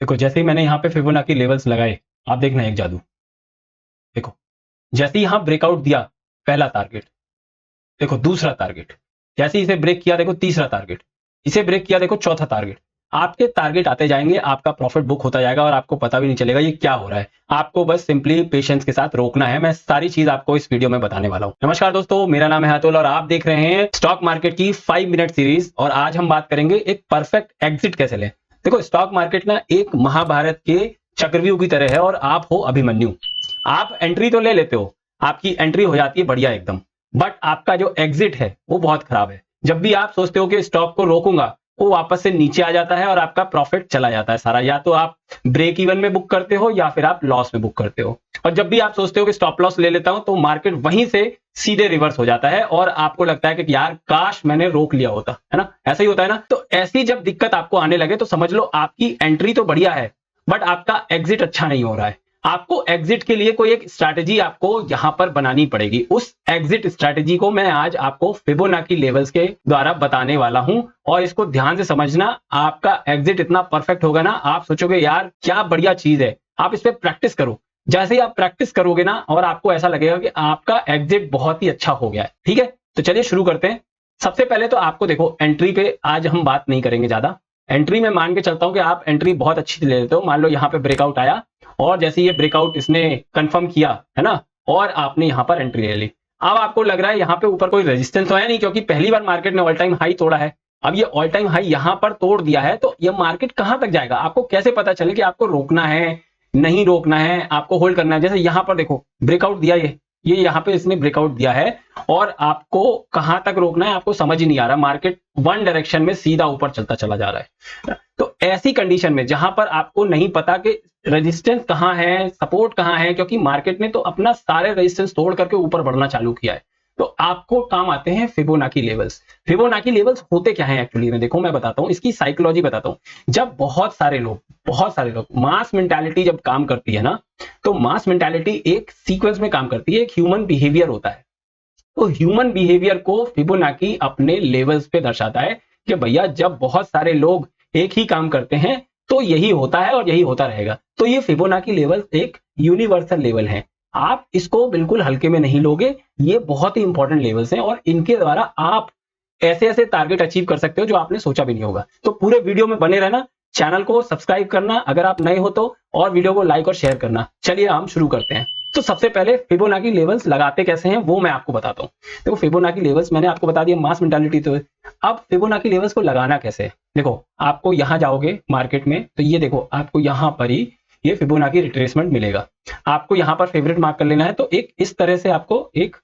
देखो जैसे ही मैंने यहाँ पे फिबोनाची लेवल्स लगाए, आप देखना एक जादू। देखो जैसे ही यहाँ ब्रेकआउट दिया, पहला टारगेट, देखो दूसरा टारगेट, जैसे ही इसे ब्रेक किया देखो तीसरा टारगेट, इसे ब्रेक किया देखो चौथा टारगेट। आपके टारगेट आते जाएंगे, आपका प्रॉफिट बुक होता जाएगा और आपको पता भी नहीं चलेगा ये क्या हो रहा है। आपको बस सिंपली पेशेंस के साथ रोकना है। मैं सारी चीज आपको इस वीडियो में बताने वाला हूं। नमस्कार दोस्तों, मेरा नाम है अतुल और आप देख रहे हैं स्टॉक मार्केट की 5 मिनट सीरीज। और आज हम बात करेंगे एक परफेक्ट एग्जिट कैसे लें। देखो स्टॉक मार्केट ना एक महाभारत के चक्रव्यूह की तरह है और आप हो अभिमन्यु। आप एंट्री तो ले लेते हो, आपकी एंट्री हो जाती है बढ़िया एकदम, बट आपका जो एग्जिट है वो बहुत खराब है। जब भी आप सोचते हो कि स्टॉक को रोकूंगा, वो वापस से नीचे आ जाता है और आपका प्रॉफिट चला जाता है सारा। या तो आप ब्रेक इवन में बुक करते हो या फिर आप लॉस में बुक करते हो। और जब भी आप सोचते हो कि स्टॉप लॉस ले लेता हूं, तो मार्केट वहीं से सीधे रिवर्स हो जाता है और आपको लगता है कि यार काश मैंने रोक लिया होता, है ना। ऐसा ही होता है ना। तो ऐसी जब दिक्कत आपको आने लगे तो समझ लो आपकी एंट्री तो बढ़िया है, बट आपका एग्जिट अच्छा नहीं हो रहा है। आपको एग्जिट के लिए कोई एक स्ट्रैटेजी आपको यहां पर बनानी पड़ेगी। उस एग्जिट स्ट्रैटेजी को मैं आज आपको फिबोनाची लेवल्स के द्वारा बताने वाला हूं और इसको ध्यान से समझना। आपका एग्जिट इतना परफेक्ट होगा ना, आप सोचोगे यार क्या बढ़िया चीज है। आप इस पे प्रैक्टिस करो। जैसे ही आप प्रैक्टिस करोगे ना, और आपको ऐसा लगेगा कि आपका एग्जिट बहुत ही अच्छा हो गया है। ठीक है, तो चलिए शुरू करते हैं। सबसे पहले तो आपको देखो एंट्री पे आज हम बात नहीं करेंगे ज्यादा। एंट्री में मान के चलता हूं कि आप एंट्री बहुत अच्छी ले लेते हो। मान लो यहाँ पे ब्रेकआउट आया और जैसे ये ब्रेकआउट इसने कंफर्म किया, है ना, और आपने यहां पर एंट्री ले ली। अब आपको लग रहा है यहां पे ऊपर कोई रेजिस्टेंस तो है नहीं, क्योंकि पहली बार मार्केट ने ऑल टाइम हाई तोड़ा है। अब ये ऑल टाइम हाई यहां पर तोड़ दिया है, तो ये मार्केट कहां तक जाएगा आपको कैसे पता चले कि आपको रोकना है नहीं रोकना है, आपको होल्ड करना है। जैसे यहां पर देखो ब्रेकआउट दिया, ये यहां पे इसने ब्रेकआउट दिया है और आपको कहां तक रोकना है आपको समझ ही नहीं आ रहा। मार्केट वन डायरेक्शन में सीधा ऊपर चलता चला जा रहा है। तो ऐसी कंडीशन में जहां पर आपको नहीं पता कि रेजिस्टेंस कहां है, सपोर्ट कहां है, क्योंकि मार्केट ने तो अपना सारे रेजिस्टेंस तोड़ करके ऊपर बढ़ना चालू किया है, तो आपको काम आते हैं फिबोनाची लेवल्स। फिबोनाची लेवल्स होते क्या हैं एक्चुअली में, देखो मैं बताता हूं, इसकी साइकोलॉजी बताता हूं। जब बहुत सारे लोग मास मेंटालिटी जब काम करती है ना, तो मास मेंटालिटी एक सीक्वेंस में काम करती है, एक ह्यूमन बिहेवियर होता है। तो ह्यूमन बिहेवियर को फिबोनाची अपने लेवल्स पे दर्शाता है कि भैया जब बहुत सारे लोग एक ही काम करते हैं तो यही होता है और यही होता रहेगा। तो ये फिबोनाची लेवल एक यूनिवर्सल लेवल है, आप इसको बिल्कुल हल्के में नहीं लोगे। ये बहुत ही इंपॉर्टेंट लेवल्स हैं और इनके द्वारा आप ऐसे ऐसे टारगेट अचीव कर सकते हो जो आपने सोचा भी नहीं होगा। तो पूरे वीडियो में बने रहना, चैनल को सब्सक्राइब करना अगर आप नए हो तो, और वीडियो को लाइक और शेयर करना। चलिए हम शुरू करते हैं। तो सबसे पहले फिबोनाची लेवल्स लगाते कैसे हैं वो मैं आपको बताता हूं। देखो फिबोनाची लेवल्स मैंने आपको बता दिया, मास मेंटालिटी तो है। अब फिबोनाची लेवल्स को लगाना कैसे है, देखो आपको यहां जाओगे मार्केट में तो ये देखो आपको यहां पर ही ये फिबोनाची रिट्रेसमेंट मिलेगा। आपको यहां पर फेवरेट मार्क कर लेना है, तो एक इस तरह से आपको एक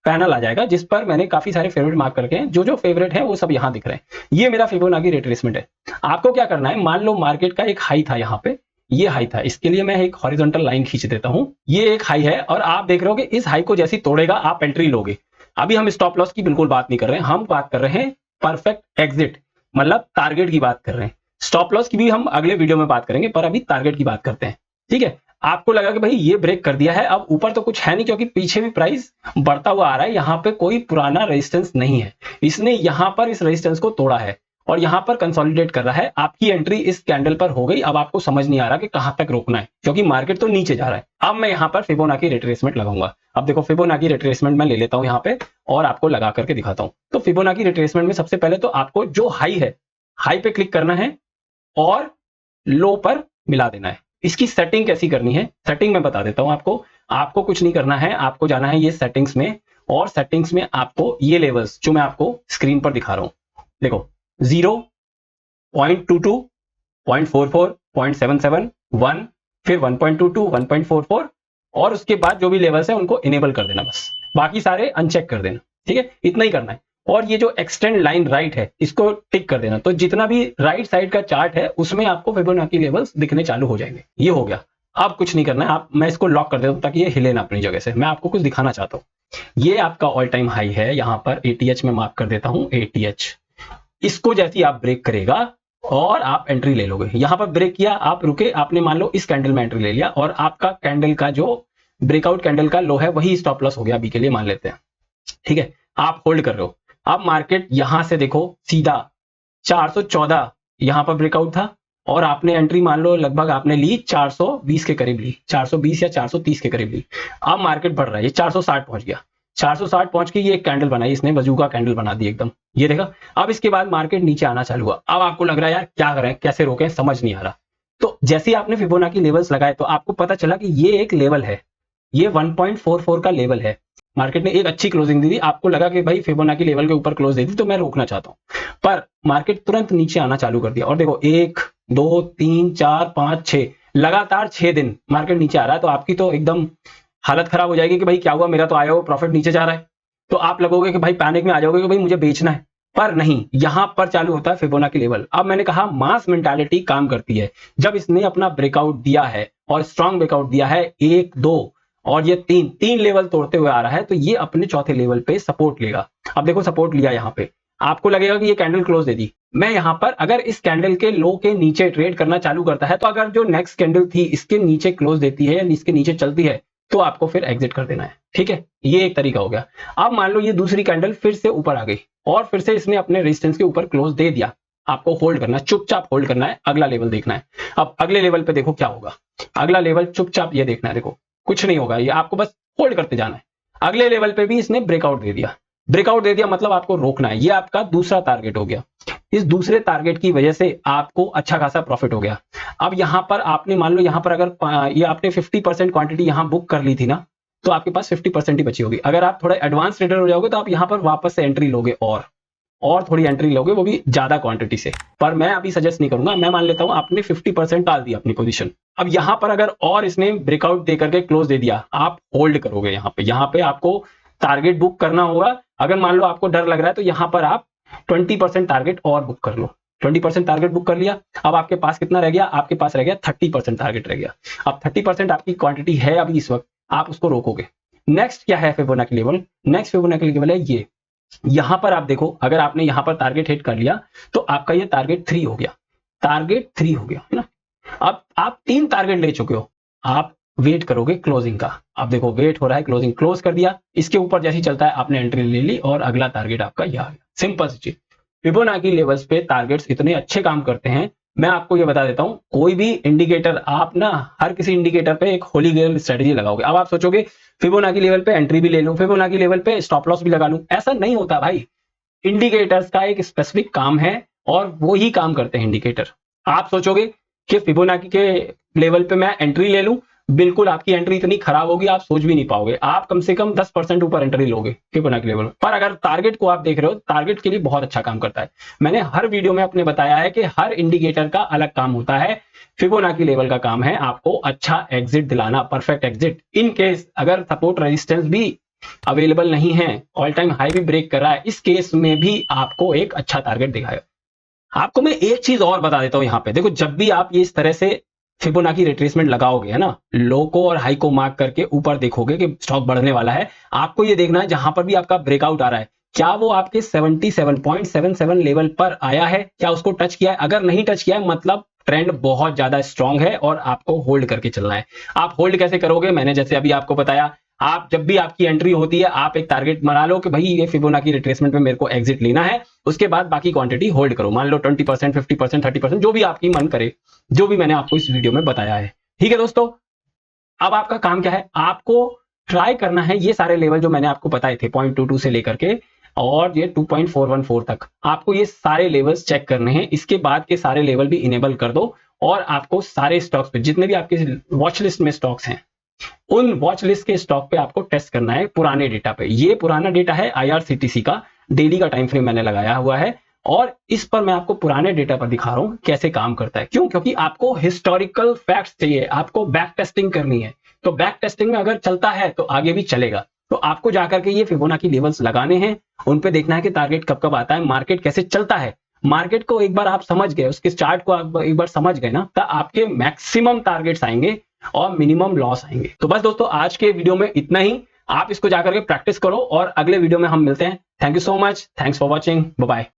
पैनल आ जाएगा जिस पर मैंने काफी सारे फेवरेट मार्क करके हैं। जो जो फेवरेट है वो सब यहां दिख रहे हैं। ये मेरा फिबोनाची रिट्रेसमेंट है। आपको क्या करना है, मान लो मार्केट का एक हाई था, यहाँ पे ये हाई था, इसके लिए मैं एक हॉरिजॉन्टल लाइन खींच देता हूं। ये एक हाई है और आप देख रहे हो कि इस हाई को जैसी तोड़ेगा आप एंट्री लोगे। अभी हम स्टॉप लॉस की बिल्कुल बात नहीं कर रहे हैं, हम बात कर रहे हैं परफेक्ट एग्जिट, मतलब टारगेट की बात कर रहे हैं। स्टॉप लॉस की भी हम अगले वीडियो में बात करेंगे, पर अभी टारगेट की बात करते हैं। ठीक है, आपको लगा कि भाई ये ब्रेक कर दिया है, अब ऊपर तो कुछ है नहीं क्योंकि पीछे भी प्राइस बढ़ता हुआ आ रहा है, यहाँ पे कोई पुराना रेजिस्टेंस नहीं है, इसने यहाँ पर इस रेजिस्टेंस को तोड़ा है और यहां पर कंसोलिडेट कर रहा है। आपकी एंट्री इस कैंडल पर हो गई। अब आपको समझ नहीं आ रहा कि कहां तक रोकना है क्योंकि मार्केट तो नीचे जा रहा है। अब मैं यहां पर फिबोनाची रिट्रेसमेंट लगाऊंगा। अब देखो फिबोनाची रिट्रेसमेंट मैं ले लेता हूं यहां पे और आपको लगा करके दिखाता हूं। तो फिबोनाची रिट्रेसमेंट में सबसे पहले तो आपको जो हाई है, हाई पे क्लिक करना है और लो पर मिला देना है। इसकी सेटिंग कैसी करनी है, सेटिंग मैं बता देता हूं आपको। आपको कुछ नहीं करना है, आपको जाना है ये सेटिंग्स में, और सेटिंग्स में आपको ये लेवल्स जो मैं आपको स्क्रीन पर दिखा रहा हूं, देखो 0, 0.22, 0.44, 0.77, 1, फिर 1.22, 1.44, और उसके बाद जो भी लेवल्स है उनको इनेबल कर देना, बस बाकी सारे अनचेक कर देना। ठीक है, इतना ही करना है। और ये जो एक्सटेंड लाइन राइट है इसको टिक कर देना, तो जितना भी राइट साइड का चार्ट है उसमें आपको फिबोनाची लेवल्स दिखने चालू हो जाएंगे। ये हो गया, अब कुछ नहीं करना है। आप मैं इसको लॉक कर देता हूं ताकि ये हिले ना अपनी जगह से। मैं आपको कुछ दिखाना चाहता हूं। ये आपका ऑल टाइम हाई है, यहां पर एटीएच में मार्क कर देता हूं, एटीएच। इसको जैसे आप ब्रेक करेगा और आप एंट्री ले लोगे। यहां पर ब्रेक किया, आप रुके, आपने मान लो इस कैंडल में एंट्री ले लिया और आपका कैंडल का जो ब्रेकआउट कैंडल का लो है वही स्टॉप लॉस हो गया, अभी के लिए मान लेते हैं। ठीक है, आप होल्ड कर रहे हो। अब मार्केट यहां से देखो सीधा 414 यहां पर ब्रेकआउट था, और आपने एंट्री मान लो लगभग आपने ली 420 के करीब ली, 420 या 430 के करीब ली। अब मार्केट बढ़ रहा है, ये 460 पहुंच गया, 460 पहुंच के ये एक कैंडल बनाई इसने, बजूका कैंडल बना दी एकदम, ये देखा। अब इसके बाद मार्केट नीचे आना चालू हुआ। अब आपको लग रहा है यार क्या करें, कैसे रोकें, समझ नहीं आ रहा। तो जैसे ही आपने फिबोनाची लेवल्स लगाए तो आपको पता चला कि ये एक लेवल है, ये 1.44 का लेवल है। मार्केट ने एक अच्छी क्लोजिंग दी थी, आपको लगा कि भाई फिबोनाची लेवल के ऊपर क्लोज दे दी तो मैं रोकना चाहता हूं, पर मार्केट तुरंत नीचे आना चालू कर दिया। और देखो 1 2 3 4 5 6 लगातार 6 दिन मार्केट नीचे आ रहा है। तो आपकी तो एकदम हालत खराब हो जाएगी कि भाई क्या हुआ, मेरा तो आया हुआ प्रॉफिट नीचे जा रहा है। तो आप लगोगे कि भाई पैनिक में आ जाओगे कि भाई मुझे बेचना है, पर नहीं, यहां पर चालू होता है फिबोनाची लेवल। अब मैंने कहा मास मेंटालिटी काम करती है। जब इसने अपना ब्रेकआउट दिया है और स्ट्रॉन्ग ब्रेकआउट दिया है 1 2 और ये 3 लेवल तोड़ते हुए आ रहा है, तो ये अपने चौथे लेवल पे सपोर्ट लेगा। अब देखो सपोर्ट लिया यहां पे, आपको लगेगा कि ये कैंडल क्लोज दे दी। मैं यहां पर अगर इस कैंडल के लो के नीचे ट्रेड करना चालू करता है, तो अगर जो नेक्स्ट कैंडल थी इसके नीचे क्लोज देती है या इसके नीचे चलती है, तो आपको फिर एग्जिट कर देना है, ठीक है। ये एक तरीका हो गया। अब मान लो ये दूसरी कैंडल फिर से ऊपर आ गई और फिर से इसने अपने रेजिस्टेंस के ऊपर क्लोज दे दिया, आपको होल्ड करना है, चुपचाप होल्ड करना है, अगला लेवल देखना है। अब अगले लेवल पे देखो क्या होगा, अगला लेवल चुपचाप ये देखना है, देखो कुछ नहीं होगा, ये आपको बस होल्ड करते जाना है। अगले लेवल पे भी इसने ब्रेकआउट दे दिया, ब्रेकआउट दे दिया मतलब आपको रोकना है, ये आपका दूसरा टारगेट हो गया। इस दूसरे टारगेट की वजह से आपको अच्छा खासा प्रॉफिट हो गया। अब यहां पर आपने मान लो यहां पर अगर ये आपने 50% क्वांटिटी यहां बुक कर ली थी ना, तो आपके पास 50% ही बची होगी। अगर आप थोड़ा एडवांस ट्रेडर हो जाओगे तो आप यहां पर वापस से एंट्री लोगे और थोड़ी एंट्री लोगे, वो भी ज्यादा क्वांटिटी से। पर मैं अभी सजेस्ट नहीं करूंगा, मैं मान लेता हूं आपने 50% डाल दिया अपनी पोजीशन। अब यहां पर अगर और इसने ब्रेकआउट दे करके क्लोज दे दिया, आप होल्ड करोगे। यहां पे आपको टारगेट बुक करना होगा। अगर मान लो आपको डर लग रहा है तो यहां पर आप 20% टारगेट और बुक कर लो। 20% टारगेट बुक कर लिया, अब आपके पास कितना रह गया, आपके पास रह गया 30% टारगेट रह गया। अब 30% आपकी क्वांटिटी है अभी इस वक्त, आप उसको रोकोगे। नेक्स्ट क्या है Fibonacci level, next Fibonacci level है ये। यहां पर आप देखो, अगर आपने यहां पर टारगेट हिट कर लिया तो आपका ये टारगेट 3 हो गया, टारगेट 3 हो गया है ना। अब आप 3 टारगेट ले चुके हो, आप वेट करोगे क्लोजिंग का। अब देखो वेट हो रहा है, क्लोजिंग क्लोज कर दिया, इसके ऊपर जैसे चलता है आपने एंट्री ले ली और अगला टारगेट आपका यह आ गया। सिंपल सी चीज। फिबोनाची लेवल्स पे टारगेट्स इतने अच्छे काम करते हैं। मैं आपको ये बता देता हूं, कोई भी इंडिकेटर आप ना हर किसी इंडिकेटर पे एक होली ग्रेल स्ट्रेटजी लगाओगे। अब आप सोचोगे फिबोनाची लेवल पे एंट्री भी ले लूं, फिबोनाची लेवल पे स्टॉप लॉस भी लगा लूं, ऐसा नहीं होता भाई। इंडिकेटर्स का एक स्पेसिफिक काम है और वो ही काम करते हैं इंडिकेटर। आप सोचोगे कि फिबोनाची के लेवल पे मैं एंट्री ले लूं, बिल्कुल आपकी एंट्री इतनी खराब होगी आप सोच भी नहीं पाओगे। आप कम से कम 10% ऊपर एंट्री लोगे फिबोनाची लेवल पर। अगर टारगेट को आप देख रहे हो, टारगेट के लिए बहुत अच्छा काम करता है। मैंने हर वीडियो में अपने बताया है कि हर इंडिकेटर का अलग काम होता है। फिबोनाची लेवल का काम है आपको अच्छा एग्जिट दिलाना, परफेक्ट एग्जिट। इन केस अगर सपोर्ट रेजिस्टेंस भी अवेलेबल नहीं है, ऑल टाइम हाई भी ब्रेक कर रहा है, इस केस में भी आपको एक अच्छा टारगेट दिखाएगा। आपको मैं एक चीज और बता देता हूं, यहां पे देखो, जब भी आप ये इस तरह से फिबोनाची रिट्रेसमेंट लगाओगे है ना, लो को और हाई को मार्क करके ऊपर देखोगे कि स्टॉक बढ़ने वाला है, आपको ये देखना है जहां पर भी आपका ब्रेकआउट आ रहा है, क्या वो आपके 77.77 लेवल पर आया है, क्या उसको टच किया है। अगर नहीं टच किया है मतलब ट्रेंड बहुत ज्यादा स्ट्रांग है और आपको होल्ड करके चलना है। आप होल्ड कैसे करोगे, मैंने जैसे अभी आपको बताया, आप जब भी आपकी एंट्री होती है आप एक टारगेट बना लो कि भाई ये फिबोनाची रिट्रेसमेंट में मेरे को एग्जिट लेना है, उसके बाद बाकी क्वांटिटी होल्ड करो। मान लो 20%, 50%, 30%, जो भी आपकी मन करे, जो भी मैंने आपको इस वीडियो में बताया है। ठीक है दोस्तों, अब आपका काम क्या है, आपको ट्राई करना है ये सारे लेवल जो मैंने आपको बताए थे 0.22 से लेकर के और ये 2.414 तक, आपको ये सारे लेवल्स चेक करने हैं। इसके बाद के सारे लेवल भी इनेबल कर दो और आपको सारे स्टॉक्स पे, जितने भी आपके वॉच लिस्ट में स्टॉक्स हैं, उन वॉच लिस्ट के स्टॉक पे आपको टेस्ट करना है पुराने डेटा पे। ये पुराना डेटा है IRCTC का, डेली का टाइम फ्रेम मैंने लगाया हुआ है और इस पर मैं आपको पुराने डेटा पर दिखा रहा हूं कैसे काम करता है। क्यों, क्योंकि आपको हिस्टोरिकल फैक्ट्स चाहिए, आपको बैक टेस्टिंग करनी है। तो बैक टेस्टिंग में अगर चलता है तो आगे भी चलेगा। तो आपको जाकर के ये फिबोनाची लेवल्स लगाने हैं, उन पे देखना है कि टारगेट कब कब आता है, मार्केट कैसे चलता है। मार्केट को एक बार आप समझ गए, उसके चार्ट को आप एक बार समझ गए ना, तो आपके मैक्सिमम टारगेट्स आएंगे और मिनिमम लॉस आएंगे। तो बस दोस्तों आज के वीडियो में इतना ही, आप इसको जाकर के प्रैक्टिस करो और अगले वीडियो में हम मिलते हैं। Thank you so much, thanks for watching, bye bye.